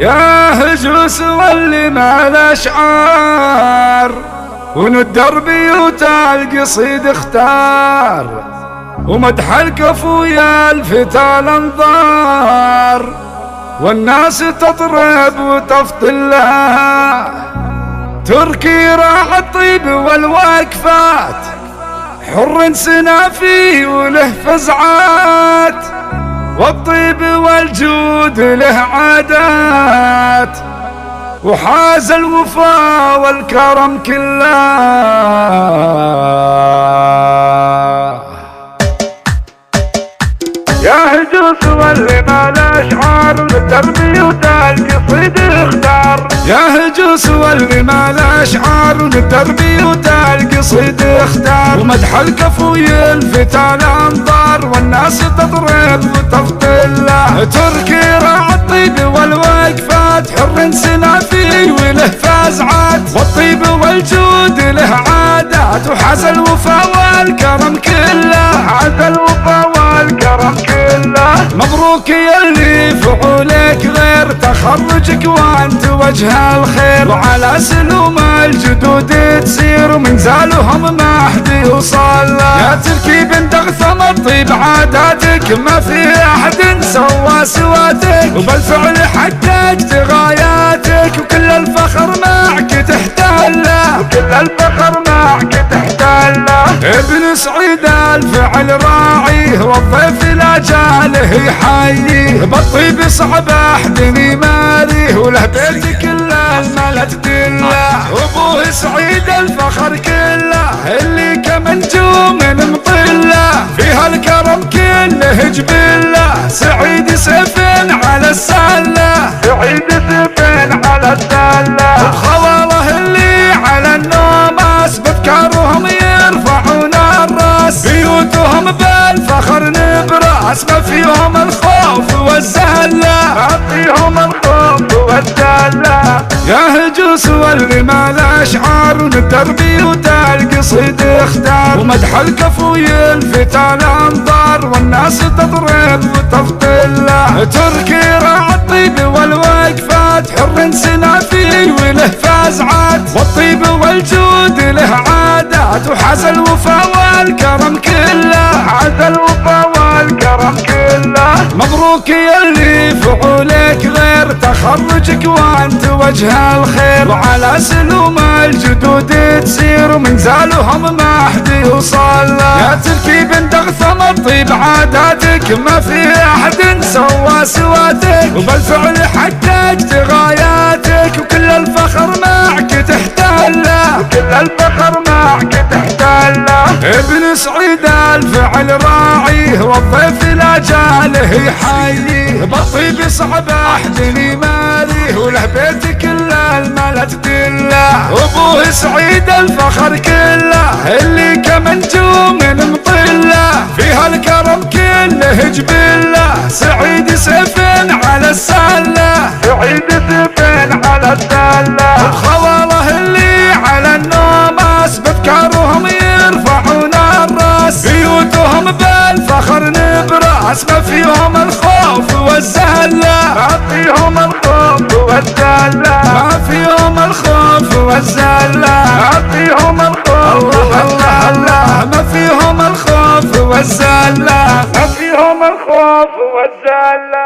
يا هجوس واللي ما الاشعار وندر بيوت القصيد اختار ومدح الكفو يا الفتى الانظار والناس تطرب وتفطن لها تركي راح الطيب والوقفات حر سنافي وله فزعات والطيب والجود له عادات وحاز الوفا والكرم كله. يا هجوس واللي ما الاشعار والتربية والقصيد اختار. يا هجوس واللي ما الاشعار والتربية والقصيد اختار ومدح الكفو الفتى الانظار والناس تضرب وتفطن له تركي راعى الطيب والوقفات حر سنافي وله فازعات والطيب والجود له عادات وحاز الوفا والكرم كله. حاز الوفا والكرم كله. مبروك يلي فعولك غير تخرجك وانت وجه الخير وعلى سلوم الجدود تسير ومن زالهم ما حد يوصل له. يا تركي بنت اغثم الطيب عاداتك ما في احد سوى سواتك وبالفعل حققت غاياتك وكل الفخر معك تحتله وكل الفخر معك تحتله. ابن سعيد الفعل راعيه والضيف لا جاله يحييه بالطيب صعب احد يماريه وله بيت كله الملا تدله وابوه سعيد الفخر كله اللي كمنجوم مطله فيها الكرم كله جبله. سعيد سيف على السله سعيد سيف على السله وخواله اللي على النوماس بافكارهم يرفعون الراس بيوتهم بالفخر نبراس ما فيهم الخوف والزله ما فيهم الخوف والزله. يا هجوس واللي ما الاشعار والتربية والقصيد اختار ومدح الكفو الفتى الانظار والناس تضرب وتفطن له تركي راعى الطيب والوقفات حر سنافي وله فازعات والطيب والجود له عادات وحاز الوفا والكرم كله. حاز الوفا والكرم كله. مبروك يلي فعولك غير تخرجك وانت وجه الخير وعلى سلوم الجدود تسير ومن زالهم ما حد يوصل له. يا تركي بنت اغثم الطيب عاداتك ما في احد سوى سواتك وبالفعل حققت غاياتك وكل الفخر معك تحتله وكل الفخر معك تحتله. ابن سعيد الفعل راعيه والضيف لا جاله يحييه بالطيب صعب احد يماريه وله بيت كله الملا تدله وابوه سعيد الفخر كله اللي كمنجوم مطله فيها الكرم كله جبله. سعيد سيف على السله سعيد سيف على السله وخواله اللي على النوماس بافكارهم يرفعون الراس بيوتهم بالفخر نبراس ما فيهم الخوف والزله ما فيهم الخوف والزله ما فيهم الخوف والزله ما فيهم الخوف والزله ما فيهم الخوف والزله ما فيهم الخوف والزله.